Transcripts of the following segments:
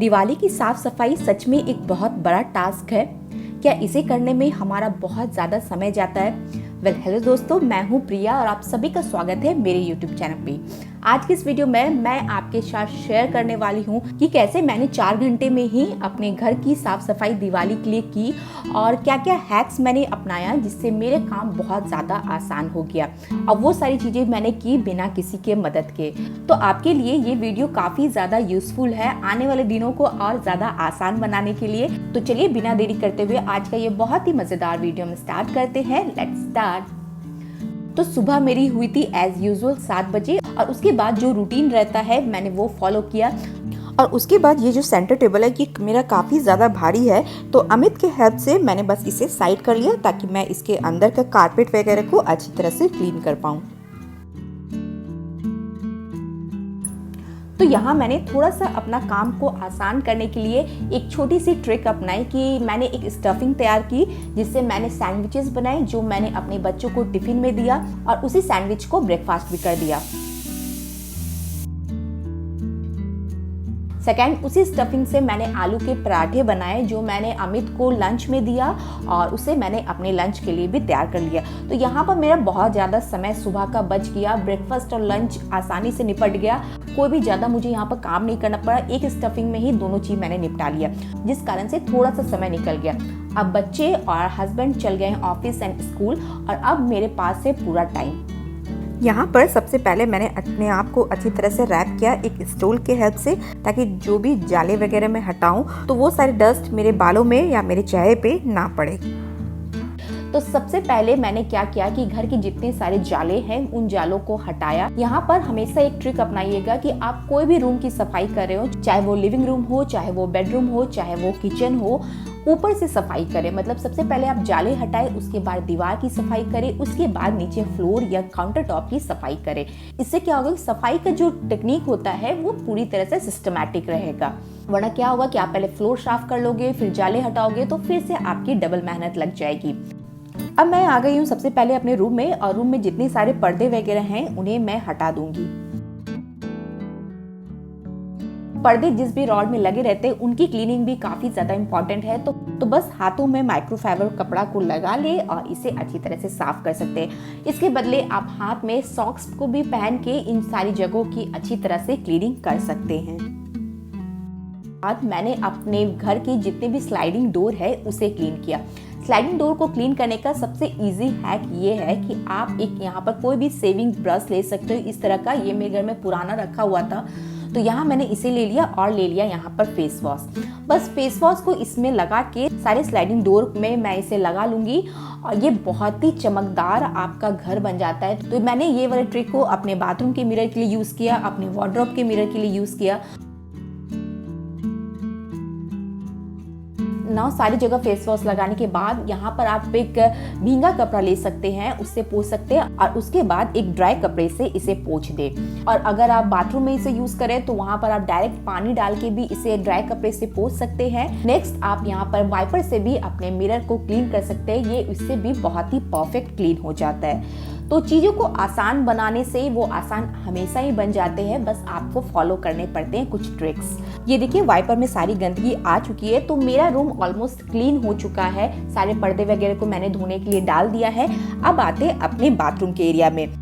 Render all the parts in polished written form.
दिवाली की साफ सफाई सच में एक बहुत बड़ा टास्क है। क्या इसे करने में हमारा बहुत ज़्यादा समय जाता है? हेलो दोस्तों, मैं हूँ प्रिया और आप सभी का स्वागत है मेरे YouTube चैनल पे। आज की इस वीडियो में मैं आपके साथ शेयर करने वाली हूँ कि कैसे मैंने 4 घंटे में ही अपने घर की साफ सफाई दिवाली के लिए की और क्या क्या हैक्स मैंने अपनाया जिससे मेरे काम बहुत ज़्यादा आसान हो गया। अब वो सारी चीज़ें मैंने की बिना किसी के मदद के। तो आपके लिए ये वीडियो काफ़ी ज़्यादा यूजफुल है आने वाले दिनों को और ज़्यादा आसान बनाने के लिए। तो चलिए बिना देरी करते हुए आज का ये बहुत ही मज़ेदार वीडियो हम स्टार्ट करते हैं। Let's start. तो सुबह मेरी हुई थी एज यूजुअल 7 बजे और उसके बाद जो रूटीन रहता है मैंने वो फॉलो किया। और उसके बाद ये जो सेंटर टेबल है ये मेरा काफ़ी ज़्यादा भारी है, तो अमित के हेल्प से मैंने बस इसे साइड कर लिया ताकि मैं इसके अंदर का कारपेट वगैरह को अच्छी तरह से क्लीन कर पाऊँ। तो यहाँ मैंने थोड़ा सा अपना काम को आसान करने के लिए एक छोटी सी ट्रिक अपनाई कि मैंने एक स्टफिंग तैयार की जिससे मैंने सैंडविचेस बनाए जो मैंने अपने बच्चों को टिफिन में दिया और उसी सैंडविच को ब्रेकफास्ट भी कर दिया। सेकेंड, उसी स्टफिंग से मैंने आलू के पराठे बनाए जो मैंने अमित को लंच में दिया और उसे मैंने अपने लंच के लिए भी तैयार कर लिया। तो यहाँ पर मेरा बहुत ज़्यादा समय सुबह का बच गया, ब्रेकफास्ट और लंच आसानी से निपट गया, कोई भी ज़्यादा मुझे यहाँ पर काम नहीं करना पड़ा। एक स्टफिंग में ही दोनों चीज़ मैंने निपटा लिया जिस कारण से थोड़ा सा समय निकल गया। अब बच्चे और हस्बैंड चल गए हैं ऑफिस एंड स्कूल और अब मेरे पास है पूरा टाइम। यहाँ पर सबसे पहले मैंने अपने आप को अच्छी तरह से रैप किया एक स्टूल के हेल्प से ताकि जो भी जाले वगैरह मैं हटाऊं तो वो सारे डस्ट मेरे बालों में या मेरे चेहरे पे ना पड़े। तो सबसे पहले मैंने क्या किया कि घर के जितने सारे जाले हैं उन जालों को हटाया। यहाँ पर हमेशा एक ट्रिक अपनाइएगा कि आप कोई भी रूम की सफाई कर रहे हो, चाहे वो लिविंग रूम हो, चाहे वो बेडरूम हो, चाहे वो किचन हो, ऊपर से सफाई करें। मतलब सबसे पहले आप जाले हटाएं, उसके बाद दीवार की सफाई करें, उसके बाद नीचे फ्लोर या काउंटर टॉप की सफाई करें। इससे क्या होगा कि सफाई का जो टेक्निक होता है वो पूरी तरह से सिस्टमैटिक रहेगा। वरना क्या होगा कि आप पहले फ्लोर साफ कर लोगे फिर जाले हटाओगे तो फिर से आपकी डबल मेहनत लग जाएगी। अब मैं आ गई हूँ सबसे पहले अपने रूम में और रूम में जितने सारे पर्दे वगैरह हैं उन्हें मैं हटा दूंगी। पर्दे जिस भी रॉड में लगे रहते हैं उनकी क्लीनिंग भी काफी ज्यादा इम्पोर्टेंट है। तो बस हाथों में माइक्रोफाइबर कपड़ा को लगा ले और इसे अच्छी तरह से साफ कर सकते हैं। इसके बदले आप हाथ में सॉक्स को भी पहन के इन सारी जगहों की अच्छी तरह से क्लीनिंग कर सकते हैं। बाद मैंने अपने घर की जितने भी स्लाइडिंग डोर है उसे क्लीन किया। स्लाइडिंग डोर को क्लीन करने का सबसे इजी हैक ये है कि आप एक यहाँ पर कोई भी सेविंग ब्रश ले सकते हो इस तरह का। ये मेरे घर में पुराना रखा हुआ था तो यहाँ मैंने इसे ले लिया और ले लिया यहाँ पर फेस वॉश। बस फेस वॉश को इसमें लगा के सारे स्लाइडिंग डोर में मैं इसे लगा लूंगी और ये बहुत ही चमकदार आपका घर बन जाता है। तो मैंने ये वाले ट्रिक को अपने बाथरूम के मिरर के लिए यूज किया, अपने वार्डरोब के मिरर के लिए यूज किया। ना सारी जगह फेस वॉश लगाने के बाद यहाँ पर आप एक भींगा कपड़ा ले सकते हैं, उससे पोंछ सकते हैं और उसके बाद एक ड्राई कपड़े से इसे पोंछ दे। और अगर आप बाथरूम में इसे यूज करें तो वहाँ पर आप डायरेक्ट पानी डाल के भी इसे ड्राई कपड़े से पोंछ सकते हैं। नेक्स्ट आप यहाँ पर वाइपर से भी अपने मिरर को क्लीन कर सकते हैं, ये इससे भी बहुत ही परफेक्ट क्लीन हो जाता है। तो चीज़ों को आसान बनाने से वो आसान हमेशा ही बन जाते हैं, बस आपको फॉलो करने पड़ते हैं कुछ ट्रिक्स। ये देखिए वाइपर में सारी गंदगी आ चुकी है तो मेरा रूम ऑलमोस्ट क्लीन हो चुका है। सारे पर्दे वगैरह को मैंने धोने के लिए डाल दिया है। अब आते हैं अपने बाथरूम के एरिया में।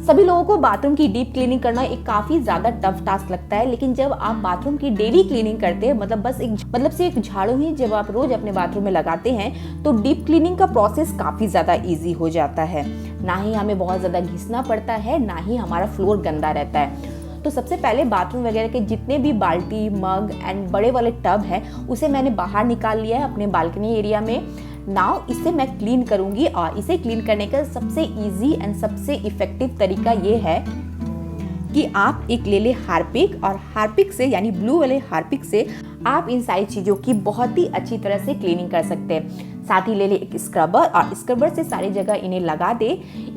सभी लोगों को बाथरूम की डीप क्लीनिंग करना एक काफी ज्यादा टफ टास्क लगता है, लेकिन जब आप बाथरूम की डेली क्लीनिंग करते हैं मतलब सिर्फ झाड़ू ही जब आप रोज अपने बाथरूम में लगाते हैं तो डीप क्लीनिंग का प्रोसेस काफी ज्यादा इजी हो जाता है। ना ही हमें बहुत ज्यादा घिसना पड़ता है, ना ही हमारा फ्लोर गंदा रहता है। तो सबसे पहले बाथरूम वगैरह के जितने भी बाल्टी, मग एंड बड़े वाले टब है उसे मैंने बाहर निकाल लिया है अपने बालकनी एरिया में। नाउ इसे मैं क्लीन करूंगी और इसे क्लीन करने का सबसे इजी एंड सबसे इफेक्टिव तरीका ये है कि आप एक ले ले हार्पिक और हार्पिक से यानी ब्लू वाले हार्पिक से आप इन सारी चीज़ों की बहुत ही अच्छी तरह से क्लीनिंग कर सकते हैं। साथ ही ले ले एक स्क्रबर और स्क्रबर से सारी जगह इन्हें लगा दे।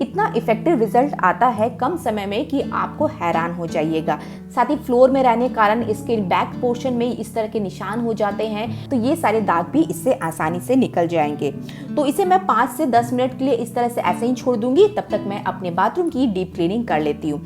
इतना इफेक्टिव रिजल्ट आता है कम समय में कि आपको हैरान हो जाइएगा। साथ ही फ्लोर में रहने कारण इसके बैक पोर्शन में इस तरह के निशान हो जाते हैं, तो ये सारे दाग भी इससे आसानी से निकल जाएंगे। तो इसे मैं 5 से 10 मिनट के लिए इस तरह से ऐसे ही छोड़ दूंगी, तब तक मैं अपने बाथरूम की डीप क्लीनिंग कर लेती हूँ।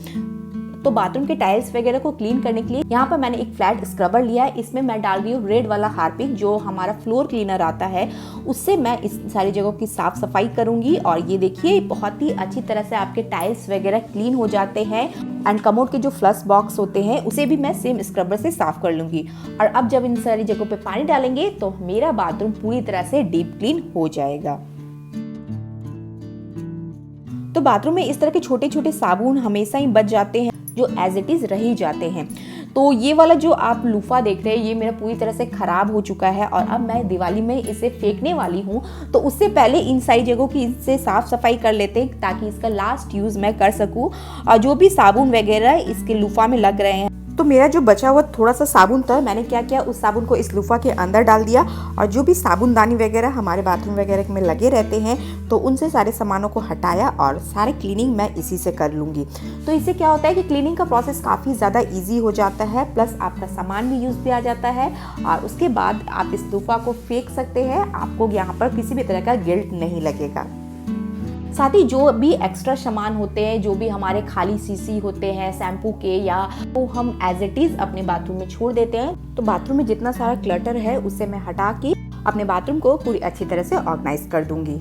तो बाथरूम के टाइल्स वगैरह को क्लीन करने के लिए यहाँ पर मैंने एक फ्लैट स्क्रबर लिया है। इसमें मैं डाल रही हूँ रेड वाला हार्पिक, जो हमारा फ्लोर क्लीनर आता है, उससे मैं इस सारी जगहों की साफ सफाई करूंगी। और ये देखिए बहुत ही अच्छी तरह से आपके टाइल्स वगैरह क्लीन हो जाते हैं। एंड कमोड के जो फ्लश बॉक्स होते हैं उसे भी मैं सेम स्क्रबर से साफ कर लूंगी। और अब जब इन सारी जगहों पे पानी डालेंगे तो मेरा बाथरूम पूरी तरह से डीप क्लीन हो जाएगा। तो बाथरूम में इस तरह के छोटे छोटे साबुन हमेशा ही बच जाते हैं, जो एज इट इज रह ही जाते हैं। तो ये वाला जो आप लूफा देख रहे हैं ये मेरा पूरी तरह से खराब हो चुका है और अब मैं दिवाली में इसे फेंकने वाली हूँ। तो उससे पहले इन सारी जगहों की इससे साफ सफाई कर लेते हैं ताकि इसका लास्ट यूज मैं कर सकूँ। और जो भी साबुन वगैरह इसके लूफा में लग रहे हैं, तो मेरा जो बचा हुआ थोड़ा सा साबुन था, मैंने क्या किया, उस साबुन को इस लूफा के अंदर डाल दिया। और जो भी साबुनदानी वगैरह हमारे बाथरूम वगैरह में लगे रहते हैं, तो उनसे सारे सामानों को हटाया और सारे क्लीनिंग मैं इसी से कर लूँगी। तो इससे क्या होता है कि क्लीनिंग का प्रोसेस काफ़ी ज़्यादा ईजी हो जाता है, प्लस आपका सामान भी यूज़ भी आ जाता है। और उसके बाद आप इस लूफा को फेंक सकते हैं, आपको यहाँ पर किसी भी तरह का गिल्ट नहीं लगेगा। साथ ही जो भी एक्स्ट्रा सामान होते हैं, जो भी हमारे खाली सीसी होते हैं शैम्पू के, या वो हम एज इट इज अपने बाथरूम में छोड़ देते हैं। तो बाथरूम में जितना सारा क्लटर है उसे मैं हटा के अपने बाथरूम को पूरी अच्छी तरह से ऑर्गेनाइज कर दूंगी।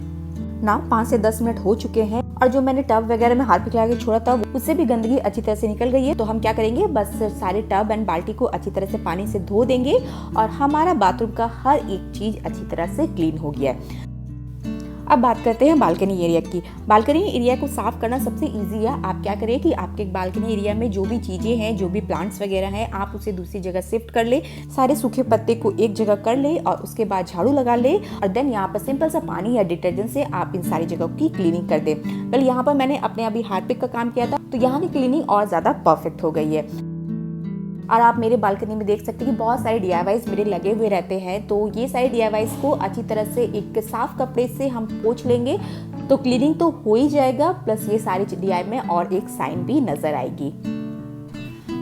ना 5 से 10 मिनट हो चुके हैं और जो मैंने टब वगैरह में हार्पिक लगा के छोड़ा था उससे भी गंदगी अच्छी तरह से निकल गई है। तो हम क्या करेंगे, बस सारे टब एंड बाल्टी को अच्छी तरह से पानी से धो देंगे और हमारा बाथरूम का हर एक चीज अच्छी तरह से क्लीन हो गया है। अब बात करते हैं बालकनी एरिया की। बालकनी एरिया को साफ करना सबसे इजी है। आप क्या करें कि आपके बालकनी एरिया में जो भी चीजें हैं, जो भी प्लांट्स वगैरह हैं, आप उसे दूसरी जगह शिफ्ट कर ले, सारे सूखे पत्ते को एक जगह कर ले और उसके बाद झाड़ू लगा ले और देन यहाँ पर सिंपल सा पानी या डिटर्जेंट से आप इन सारी जगहों की क्लीनिंग कर दे। कल यहाँ पर मैंने अपने अभी हार्पिक का काम किया था, तो यहाँ की क्लीनिंग और ज्यादा परफेक्ट हो गई है। और आप मेरे बालकनी में देख सकते हैं कि बहुत सारे DIYs मेरे लगे हुए रहते हैं। तो ये सारे DIYs को अच्छी तरह से एक साफ कपड़े से हम पोंछ लेंगे तो क्लीनिंग तो हो ही जाएगा, प्लस ये सारी DIY में और एक साइन भी नजर आएगी।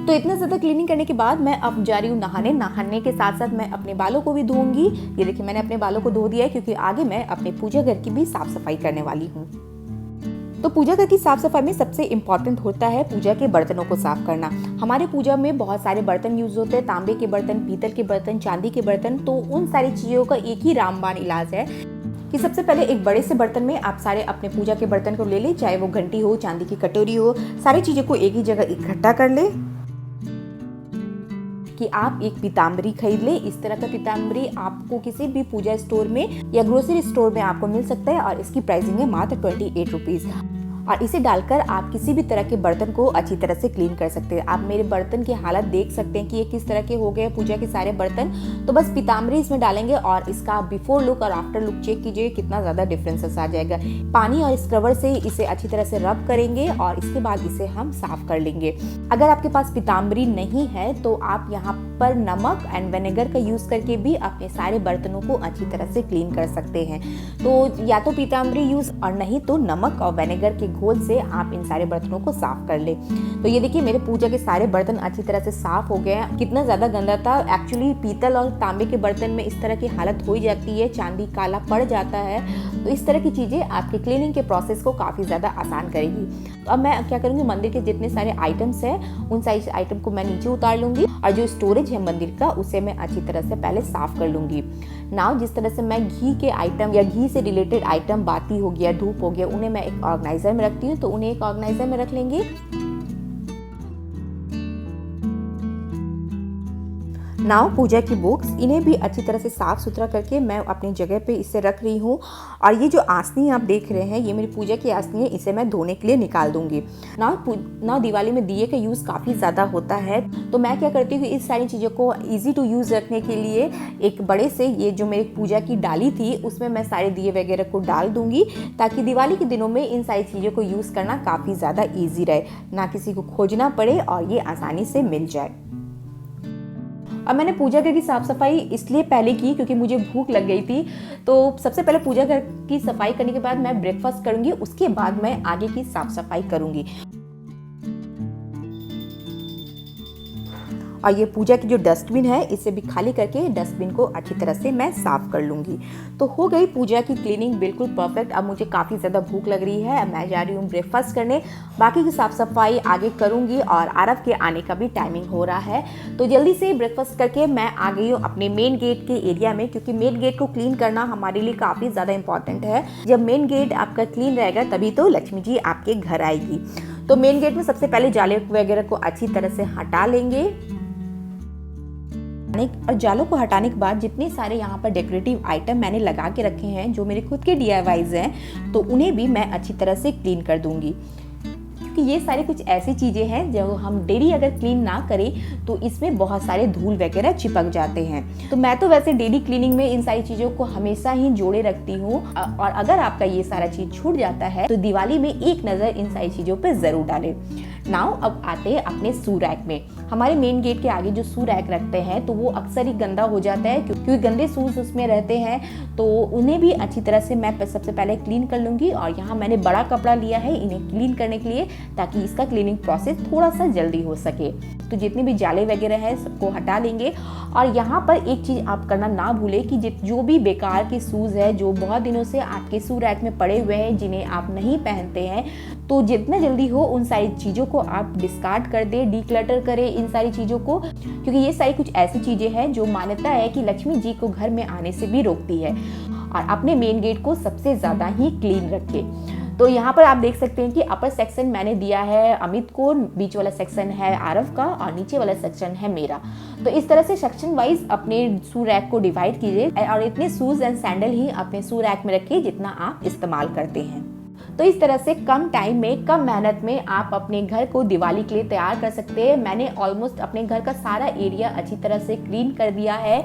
तो इतना ज़्यादा क्लीनिंग करने के बाद मैं अब जा रही हूँ नहाने। नहाने के साथ साथ मैं अपने बालों को भी धोऊंगी। ये देखिए मैंने अपने बालों को धो दिया है क्योंकि आगे मैं अपने पूजा घर की भी साफ सफाई करने वाली हूँ। तो पूजा घर की साफ सफाई में सबसे इम्पोर्टेंट होता है पूजा के बर्तनों को साफ करना। हमारे पूजा में बहुत सारे बर्तन यूज होते हैं, तांबे के बर्तन, पीतल के बर्तन, चांदी के बर्तन। तो उन सारी चीजों का एक ही रामबाण इलाज है कि सबसे पहले एक बड़े से बर्तन में आप सारे अपने पूजा के बर्तन को ले ले, चाहे वो घंटी हो, चांदी की कटोरी हो, सारी चीजों को एक ही जगह इकट्ठा कर ले। कि आप एक पीताम्बरी खरीद ले। इस तरह का पीताम्बरी आपको किसी भी पूजा स्टोर में या ग्रोसरी स्टोर में आपको मिल सकता है और इसकी प्राइसिंग है मात्र 28 रुपीज। और इसे डालकर आप किसी भी तरह के बर्तन को अच्छी तरह से क्लीन कर सकते हैं। आप मेरे बर्तन की हालत देख सकते हैं कि ये किस तरह के हो गए पूजा के सारे बर्तन। तो बस पीताम्बरी इसमें डालेंगे और इसका बिफोर लुक और आफ्टर लुक चेक कीजिए, कितना ज्यादा डिफरेंसेस आ जाएगा। पानी और स्क्रबर से इसे अच्छी तरह से रब करेंगे और इसके बाद इसे हम साफ कर लेंगे। अगर आपके पास पीताम्बरी नहीं है तो आप यहाँ पर नमक एंड विनेगर का यूज करके भी अपने सारे बर्तनों को अच्छी तरह से क्लीन कर सकते हैं। तो या तो पीताम्बरी यूज और नहीं तो नमक और विनेगर के घोल से आप इन सारे बर्तनों को साफ कर ले। तो ये देखिए मेरे पूजा के सारे बर्तन अच्छी तरह से साफ हो गए हैं। कितना ज्यादा गंदा था। एक्चुअली पीतल और तांबे के बर्तन में इस तरह की हालत हो ही जाती है, चांदी काला पड़ जाता है। तो इस तरह की चीजें आपके क्लीनिंग के प्रोसेस को काफी ज्यादा आसान करेगी। तो अब मैं क्या करूंगी, मंदिर के जितने सारे आइटम्स हैं उन सारे आइटम को मैं नीचे उतार लूंगी और जो स्टोरेज है मंदिर का उसे मैं अच्छी तरह से पहले साफ कर लूंगी। नाउ जिस तरह से मैं घी के आइटम या घी से रिलेटेड आइटम, बाती हो गया, धूप हो गया, उन्हें मैं एक ऑर्गेनाइजर में रखती हूँ। तो उन्हें एक ऑर्गेनाइजर में रख लेंगे। नाउ पूजा की बुक्स, इन्हें भी अच्छी तरह से साफ सुथरा करके मैं अपनी जगह पे इसे रख रही हूँ। और ये जो आसनी आप देख रहे हैं ये मेरी पूजा की आसनी है, इसे मैं धोने के लिए निकाल दूंगी। नाउ दिवाली में दिए का यूज़ काफ़ी ज़्यादा होता है। तो मैं क्या करती हूँ, इस सारी चीज़ों को ईजी टू यूज़ रखने के लिए एक बड़े से ये जो मेरी पूजा की डाली थी उसमें मैं सारे दिए वगैरह को डाल दूंगी, ताकि दिवाली के दिनों में इन सारी चीज़ों को यूज़ करना काफ़ी ज़्यादा ईजी रहे, ना किसी को खोजना पड़े और ये आसानी से मिल जाए। अब मैंने पूजा घर की साफ सफाई इसलिए पहले की क्योंकि मुझे भूख लग गई थी। तो सबसे पहले पूजा घर की सफाई करने के बाद मैं ब्रेकफास्ट करूंगी, उसके बाद मैं आगे की साफ सफाई करूंगी। और ये पूजा की जो डस्टबिन है इसे भी खाली करके डस्टबिन को अच्छी तरह से मैं साफ़ कर लूँगी। तो हो गई पूजा की क्लीनिंग बिल्कुल परफेक्ट। अब मुझे काफ़ी ज़्यादा भूख लग रही है, मैं जा रही हूँ ब्रेकफास्ट करने। बाकी की साफ़ सफाई आगे करूँगी और आरव के आने का भी टाइमिंग हो रहा है। तो जल्दी से ब्रेकफास्ट करके मैं आ गई हूँ अपने मेन गेट के एरिया में, क्योंकि मेन गेट को क्लीन करना हमारे लिए काफ़ी ज़्यादा इंपॉर्टेंट है। जब मेन गेट आपका क्लीन रहेगा तभी तो लक्ष्मी जी आपके घर आएगी। तो मेन गेट में सबसे पहले जाले वगैरह को अच्छी तरह से हटा लेंगे और जालों को हटाने के बाद जितने सारे यहाँ पर डेकोरेटिव आइटम मैंने लगा के रखे हैं जो मेरे खुद के DIYs हैं, तो उन्हें भी मैं अच्छी तरह से क्लीन कर दूंगी। क्योंकि ये सारी कुछ ऐसी चीज़ें हैं जो हम डेली अगर क्लीन ना करें तो इसमें बहुत सारे धूल वगैरह चिपक जाते हैं। तो मैं तो वैसे डेली क्लीनिंग में इन सारी चीज़ों को हमेशा ही जोड़े रखती हूँ। और अगर आपका ये सारा चीज़ छूट जाता है तो दिवाली में एक नज़र इन सारी चीज़ों पर ज़रूर डालें। नाउ अब आते हैं अपने शू रैक में। हमारे मेन गेट के आगे जो शू रैक रखते हैं तो वो अक्सर ही गंदा हो जाता है, क्योंकि गंदे शूज उसमें रहते हैं। तो उन्हें भी अच्छी तरह से मैं सबसे पहले क्लीन कर लूँगी। और यहाँ मैंने बड़ा कपड़ा लिया है इन्हें क्लीन करने के लिए, ताकि इसका क्लीनिंग प्रोसेस थोड़ा सा जल्दी हो सके। तो जितने भी जाले वगैरह हैं सबको हटा लेंगे। और यहाँ पर एक चीज़ आप करना ना भूलें कि जो भी बेकार के शूज़ है जो बहुत दिनों से आपके शू रैक में पड़े हुए हैं, जिन्हें आप नहीं पहनते हैं, तो जितना जल्दी हो उन सारी चीज़ों को आप डिस्कार्ड कर दें, डिक्लटर करें इन सारी चीज़ों को। क्योंकि ये सारी कुछ ऐसी चीज़ें हैं जो मान्यता है कि लक्ष्मी जी को घर में आने से भी रोकती है। और अपने मेन गेट को सबसे ज़्यादा ही क्लीन रखें। तो यहाँ पर आप देख सकते हैं कि अपर सेक्शन मैंने दिया है अमित को, बीच वाला सेक्शन है आरव का और नीचे वाला सेक्शन है मेरा। तो इस तरह से सेक्शन वाइज अपने शू रैक को डिवाइड कीजिए और इतने शूज एंड सैंडल ही अपने शू रैक में रखिए जितना आप इस्तेमाल करते हैं। तो इस तरह से कम टाइम में, कम मेहनत में आप अपने घर को दिवाली के लिए तैयार कर सकते हैं। मैंने ऑलमोस्ट अपने घर का सारा एरिया अच्छी तरह से क्लीन कर दिया है।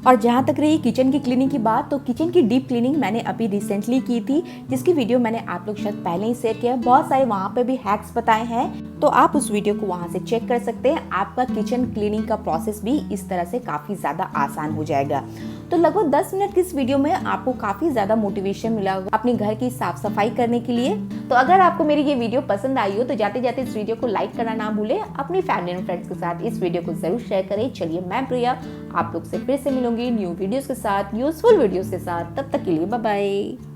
और जहाँ तक रही किचन की क्लीनिंग की बात, तो किचन की डीप क्लीनिंग मैंने अभी रिसेंटली की थी, जिसकी वीडियो मैंने आप लोग शायद पहले ही शेयर किया। बहुत सारे वहाँ पे भी हैक्स बताए हैं, तो आप उस वीडियो को वहाँ से चेक कर सकते हैं। आपका किचन क्लीनिंग का प्रोसेस भी इस तरह से काफ़ी ज़्यादा आसान हो जाएगा। तो लगभग 10 मिनट की इस वीडियो में आपको काफ़ी ज़्यादा मोटिवेशन मिला होगा अपने घर की साफ सफाई करने के लिए। तो अगर आपको मेरी ये वीडियो पसंद आई हो तो जाते जाते इस वीडियो को लाइक करना ना भूलें। अपनी फैमिली एंड फ्रेंड्स के साथ इस वीडियो को जरूर शेयर करें। चलिए, मैं प्रिया आप लोग से फिर से मिलूंगी न्यू वीडियोस के साथ, यूजफुल वीडियोस के साथ। तब तक के लिए बाय बाय।